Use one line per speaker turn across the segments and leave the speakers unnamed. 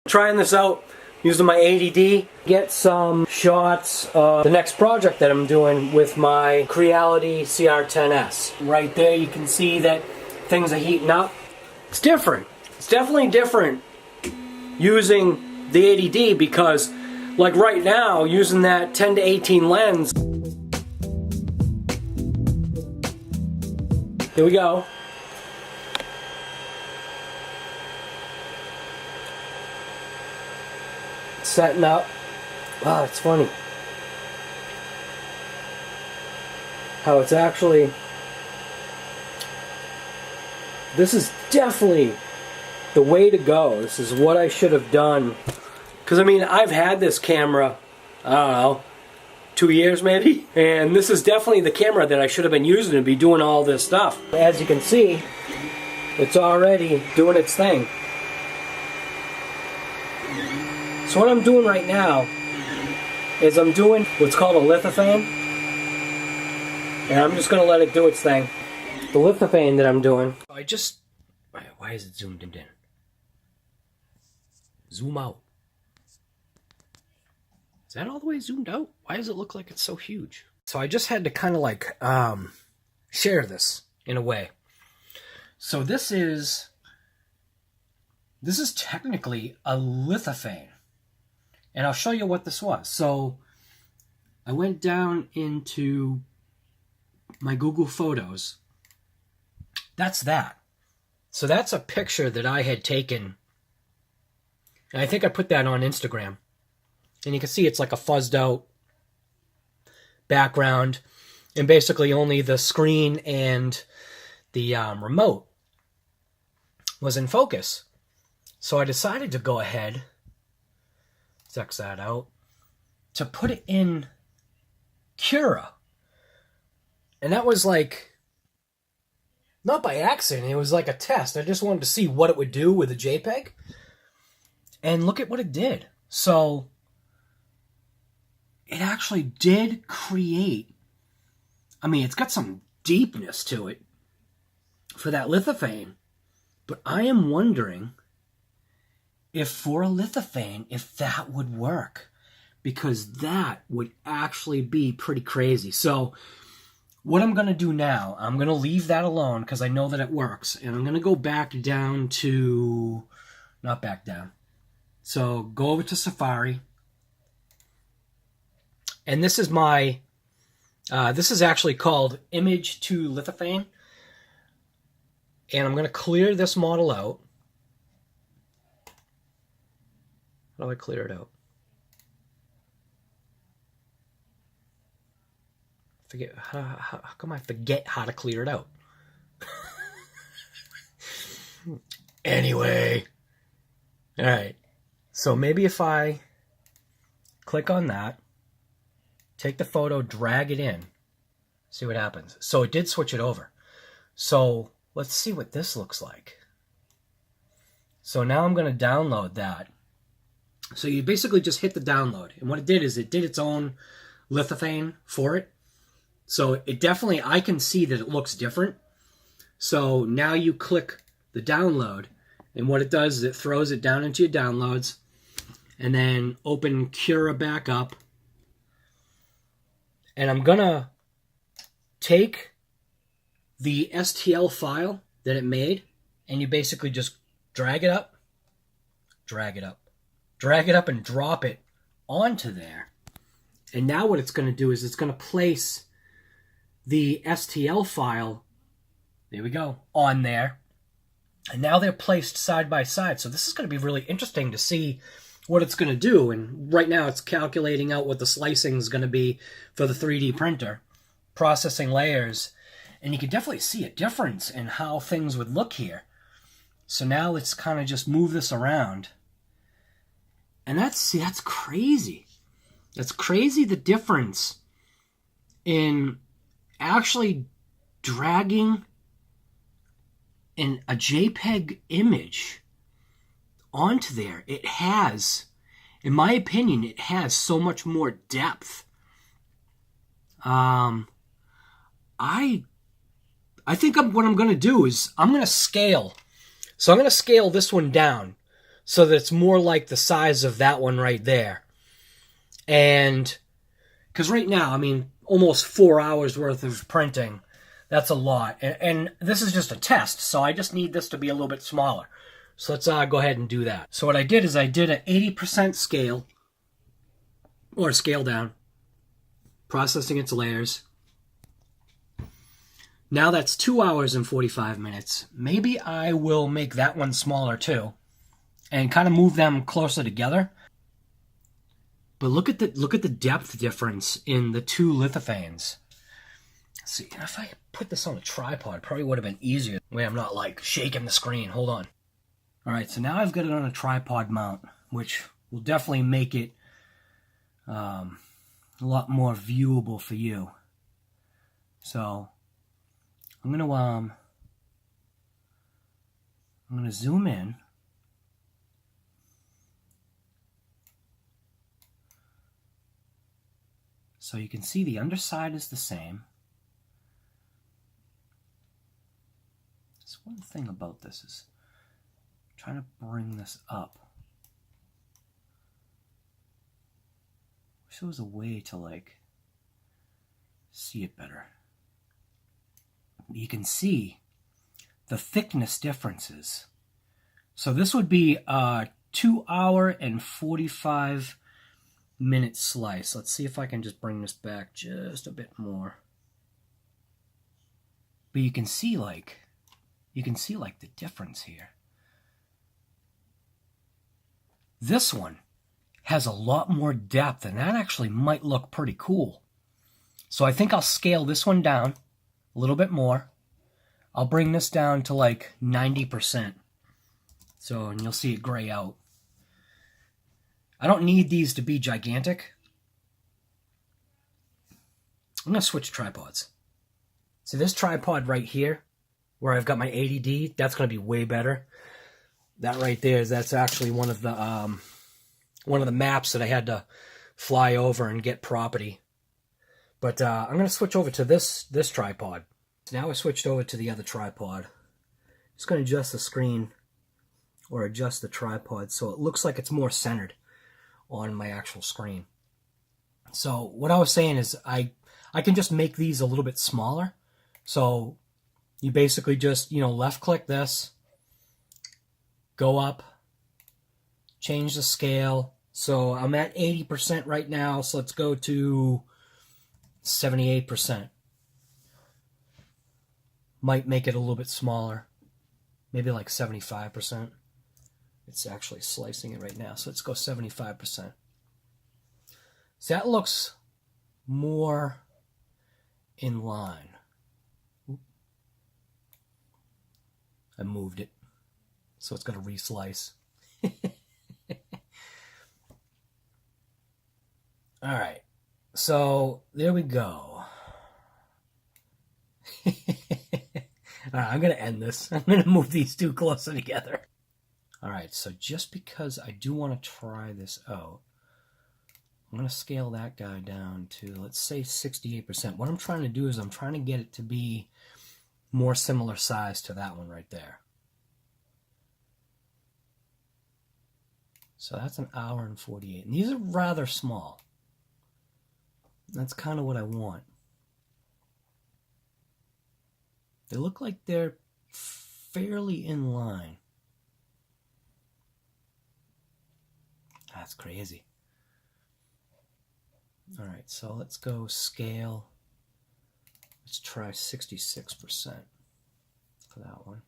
trying this out using my ADD, get some shots of the next project that I'm doing with my Creality CR-10S. Right there you can see that things are heating up. It's different. It's definitely different using the ADD because like right now, using that 10 to 18 lens, here we go. Setting up. Wow, it's funny how it's actually, this is definitely the way to go. This is what I should have done. Because I mean, I've had this camera, I don't know, 2 years maybe, and this is definitely the camera that I should have been using to be doing all this stuff. As you can see, it's already doing its thing. So what I'm doing right now is I'm doing what's called a lithophane, and I'm just going to let it do its thing. The lithophane that I'm doing, why is it zoomed in? Zoom out. Is that all the way zoomed out? Why does it look like it's so huge? So I just had to kind of like share this in a way. So this is technically a lithophane. And I'll show you what this was. So I went down into my Google Photos. That's that. So that's a picture that I had taken. And I think I put that on Instagram. And you can see it's like a fuzzed out background. And basically only the screen and the remote was in focus. So I decided to go ahead, X that out, to put it in Cura. And that was like, not by accident, it was like a test. I just wanted to see what it would do with a JPEG. And look at what it did. So it actually did create, I mean, it's got some deepness to it for that lithophane. But I am wondering if for a lithophane, if that would work, because that would actually be pretty crazy. So what I'm going to do now, I'm going to leave that alone because I know that it works. And I'm going to go back down to, not back down. So go over to Safari. And this is my, this is actually called Image to Lithophane. And I'm going to clear this model out. How do I clear it out? How come I forget how to clear it out? Anyway. Alright. So maybe if I click on that, take the photo, drag it in, see what happens. So it did switch it over. So let's see what this looks like. So now I'm going to download that. So you basically just hit the download. And what it did is it did its own lithophane for it. So it definitely, I can see that it looks different. So now you click the download. And what it does is it throws it down into your downloads. And then open Cura back up. And I'm going to take the STL file that it made. And you basically just drag it up. Drag it up. Drag it up and drop it onto there. And now what it's going to do is it's going to place the STL file, there we go, on there. And now they're placed side by side. So this is going to be really interesting to see what it's going to do. And right now it's calculating out what the slicing is going to be for the 3D printer, processing layers. And you can definitely see a difference in how things would look here. So now let's kind of just move this around. And that's crazy. That's crazy, the difference in actually dragging a JPEG image onto there. It has, in my opinion, it has so much more depth. I think what I'm going to do is I'm going to scale. So I'm going to scale this one down. so that it's more like the size of that one right there. And because right now, I mean, almost 4 hours worth of printing, that's a lot. And this is just a test, so I just need this to be a little bit smaller. So let's go ahead and do that. So what I did is I did an 80% scale, or scale down, processing its layers. Now that's 2 hours and 45 minutes. Maybe I will make that one smaller too, and kind of move them closer together. But look at the depth difference in the two lithophanes. Let's see, if I put this on a tripod, probably would have been easier. Wait, I'm not like shaking the screen. Hold on. All right, so now I've got it on a tripod mount, which will definitely make it a lot more viewable for you. So I'm gonna zoom in. So you can see the underside is the same. There's one thing about this is I'm trying to bring this up. Wish there was a way to like see it better. You can see the thickness differences. So this would be a 2 hour and 45 minute slice. Let's see if I can just bring this back just a bit more. But you can see like the difference here. This one has a lot more depth, and that actually might look pretty cool. So I think I'll scale this one down a little bit more. I'll bring this down to like 90%. So, and you'll see it gray out. I don't need these to be gigantic. I'm going to switch tripods. See this tripod right here, where I've got my 80D, that's going to be way better. That right there, that's actually one of the maps that I had to fly over and get property. But I'm going to switch over to this tripod. Now I switched over to the other tripod. Just going to adjust the screen or adjust the tripod so it looks like it's more centered on my actual screen. So what I was saying is I can just make these a little bit smaller. So you basically just, left click this, go up, change the scale. So I'm at 80% right now, so let's go to 78%. Might make it a little bit smaller, maybe like 75%. It's actually slicing it right now, so let's go 75%. So that looks more in line. I moved it, so it's going to reslice. All right, so there we go. All right, I'm going to end this. I'm going to move these two closer together. All right, so just because I do want to try this out, I'm going to scale that guy down to, let's say, 68%. What I'm trying to do is I'm trying to get it to be more similar size to that one right there. So that's an hour and 48. And these are rather small. That's kind of what I want. They look like they're fairly in line. That's crazy. All right, so let's go scale. Let's try 66% for that one.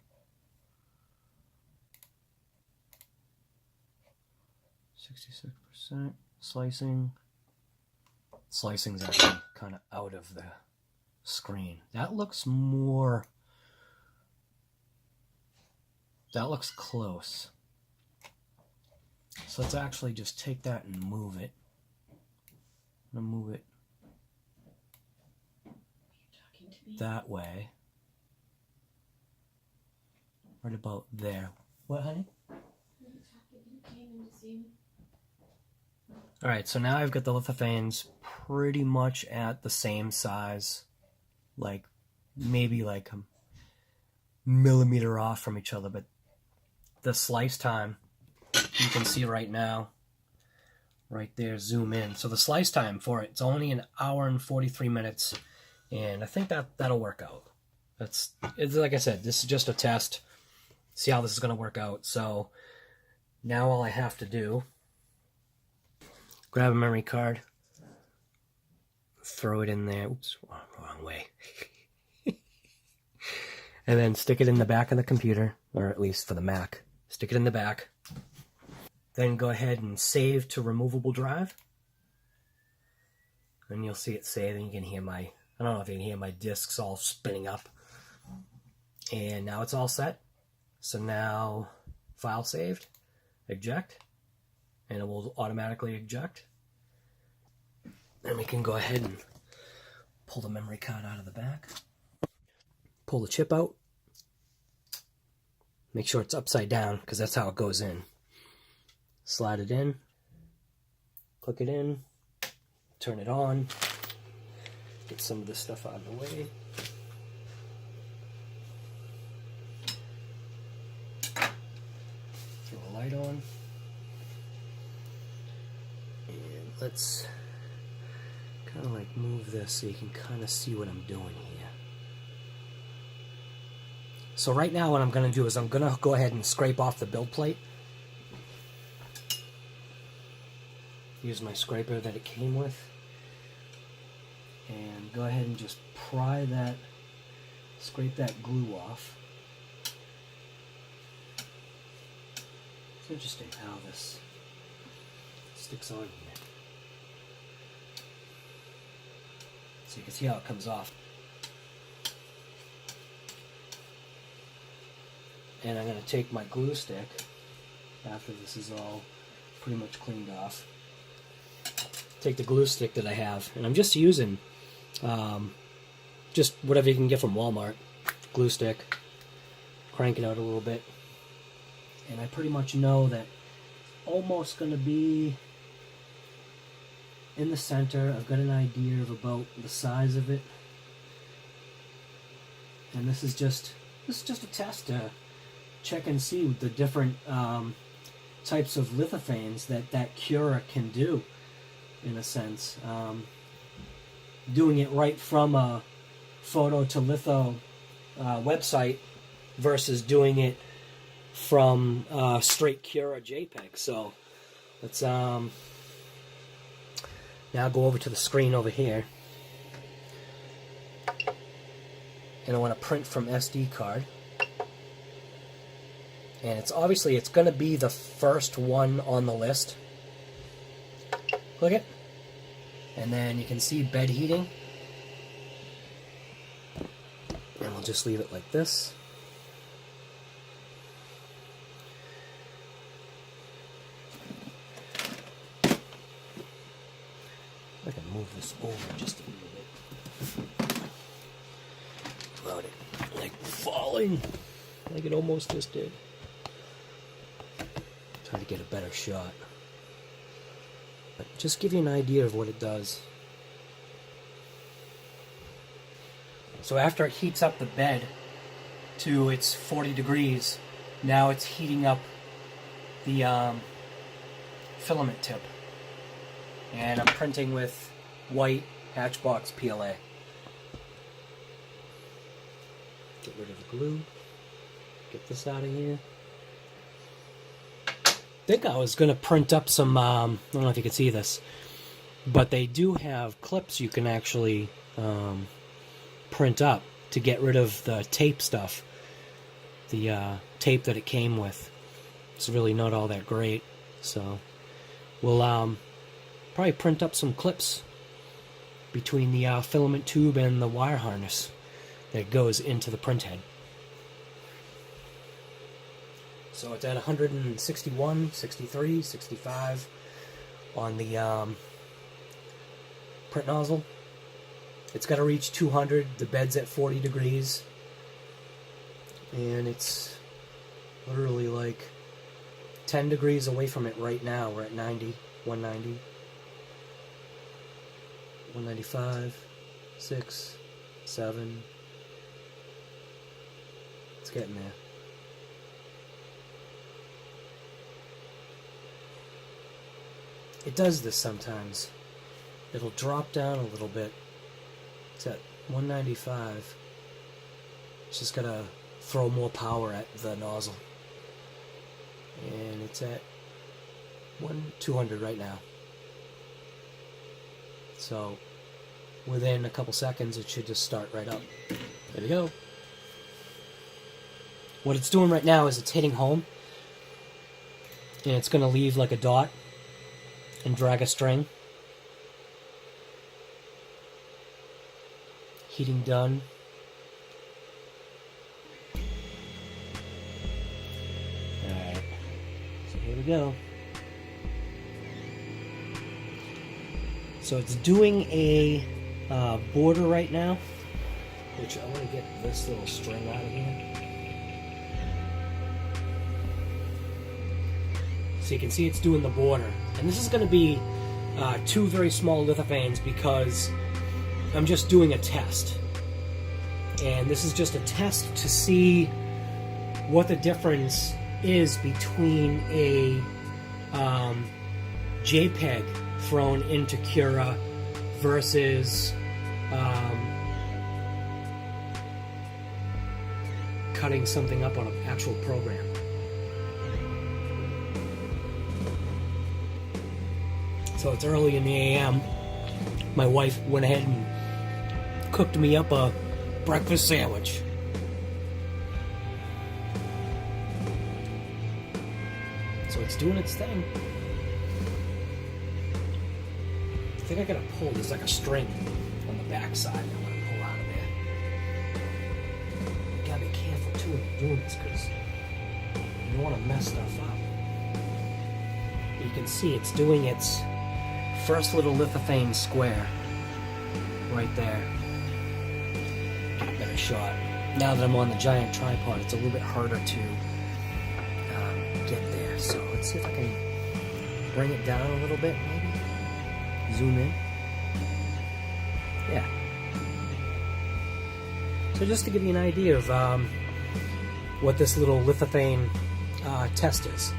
66% slicing. Slicing's actually kind of out of the screen. That looks more. That looks close. So let's actually just take that and move it. I'm going to move it that way. Right about there. What, honey? Alright, so now I've got the lithophanes pretty much at the same size. Like, maybe like a millimeter off from each other, but the slice time you can see right now, right there, zoom in. So the slice time for it's only an hour and 43 minutes, and I think that'll work out. It's like I said, this is just a test, see how this is going to work out. So now all I have to do, grab a memory card, throw it in there, oops, wrong way, and then stick it in the back of the computer, or at least for the Mac, stick it in the back. Then go ahead and save to removable drive. And you'll see it save, and you can hear I don't know if you can hear my discs all spinning up. And now it's all set. So now, file saved, eject, and it will automatically eject. Then we can go ahead and pull the memory card out of the back. Pull the chip out. Make sure it's upside down, because that's how it goes in. Slide it in, click it in, turn it on, get some of this stuff out of the way. Throw a light on. And let's kind of like move this so you can kind of see what I'm doing here. So right now what I'm going to do is I'm going to go ahead and scrape off the build plate. Use my scraper that it came with, and go ahead and just pry that, scrape that glue off. It's interesting how this sticks on here. So you can see how it comes off. And I'm going to take my glue stick, after this is all pretty much cleaned off, take the glue stick that I have, and I'm just using just whatever you can get from Walmart, glue stick, crank it out a little bit, and I pretty much know that almost going to be in the center. I've got an idea of about the size of it, and this is just a test to check and see the different types of lithophanes that cura can do. In a sense, doing it right from a photo to litho website versus doing it from straight Cura JPEG. So let's now go over to the screen over here, and I want to print from SD card, and it's going to be the first one on the list. Click it, and then you can see bed heating, and we'll just leave it like this. I can move this over just a little bit without it like falling like it almost just did. Try to get a better shot. Just give you an idea of what it does. So after it heats up the bed to its 40 degrees, now it's heating up the filament tip. And I'm printing with white Hatchbox PLA. Get rid of the glue. Get this out of here. I think I was going to print up some, I don't know if you can see this, but they do have clips you can actually print up to get rid of the tape stuff, the tape that it came with. It's really not all that great, so we'll probably print up some clips between the filament tube and the wire harness that goes into the print head. So it's at 161, 63, 65 on the print nozzle. It's got to reach 200. The bed's at 40 degrees. And it's literally like 10 degrees away from it right now. We're at 90, 190, 195, 6, 7. It's getting there. it does this sometimes. It'll drop down a little bit. It's at 195. It's just gotta throw more power at the nozzle. And it's at 200 right now. So within a couple seconds it should just start right up. There we go. What it's doing right now is it's hitting home, and it's going to leave like a dot and drag a string. Heating done. Alright, so here we go. So it's doing a border right now, which I want to get this little string out of here. So you can see it's doing the border. And this is going to be 2 very small lithophanes because I'm just doing a test. And this is just a test to see what the difference is between a JPEG thrown into Cura versus cutting something up on an actual program. So it's early in the AM. My wife went ahead and cooked me up a breakfast sandwich. So it's doing its thing. I think I gotta pull. There's like a string on the back side that I'm gonna pull out of there. You gotta be careful too when you're doing this because you don't want to mess stuff up. But you can see it's doing its first little lithophane square right there. Get a better shot. Now that I'm on the giant tripod, it's a little bit harder to get there. So let's see if I can bring it down a little bit, maybe. Zoom in. Yeah. So just to give you an idea of what this little lithophane test is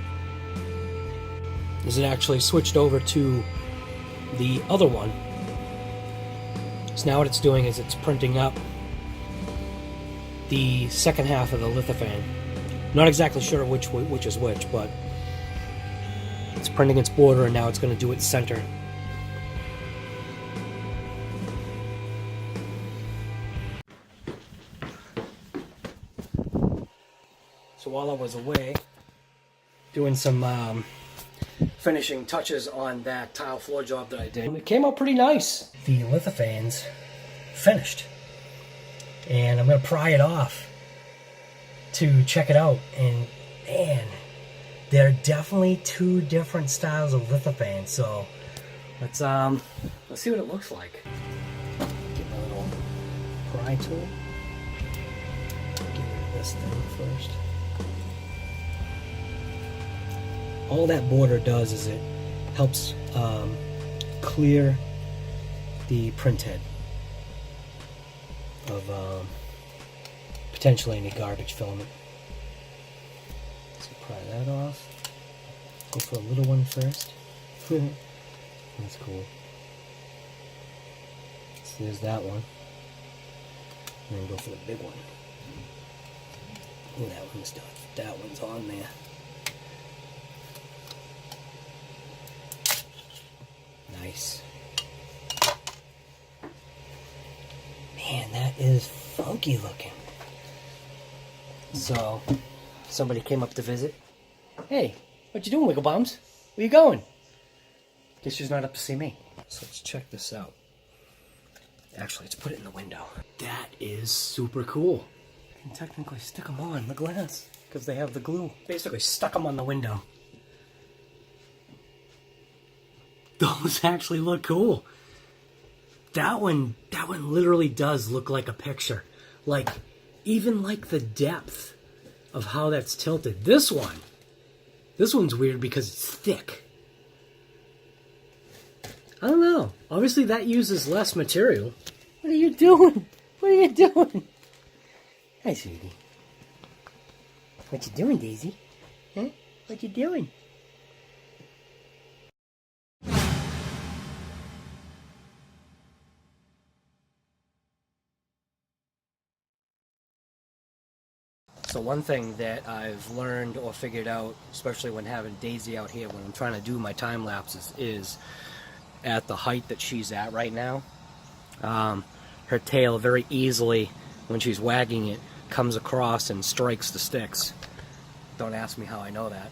it actually switched over to the other one. So now what it's doing is it's printing up the second half of the lithophane. Not exactly sure which is which, but it's printing its border and now it's going to do its center. So while I was away doing some finishing touches on that tile floor job that I did, it came out pretty nice. The lithophanes finished, and I'm going to pry it off to check it out, and man, there are definitely 2 different styles of lithophane. So let's see what it looks like. Get my little pry tool. Get rid of this thing first. All that border does is it helps clear the print head of potentially any garbage filament. So pry that off. Go for a little one first. That's cool. So there's that one. And then go for the big one. Oh, that one's done. That one's on there. Nice. Man, that is funky looking. So, somebody came up to visit. Hey, what you doing, Wiggle Bums? Where you going? Guess she's not up to see me. So let's check this out. Actually, let's put it in the window. That is super cool. You can technically stick them on the glass because they have the glue. Basically stuck them on the window. Those actually look cool. That one literally does look like a picture. Like, even like the depth of how that's tilted. This one's weird because it's thick. I don't know. Obviously that uses less material. What are you doing? What are you doing? Hi, sweetie. What you doing, Daisy? Huh? What you doing? So one thing that I've learned or figured out, especially when having Daisy out here, when I'm trying to do my time lapses, is at the height that she's at right now, her tail very easily, when she's wagging it, comes across and strikes the sticks. Don't ask me how I know that.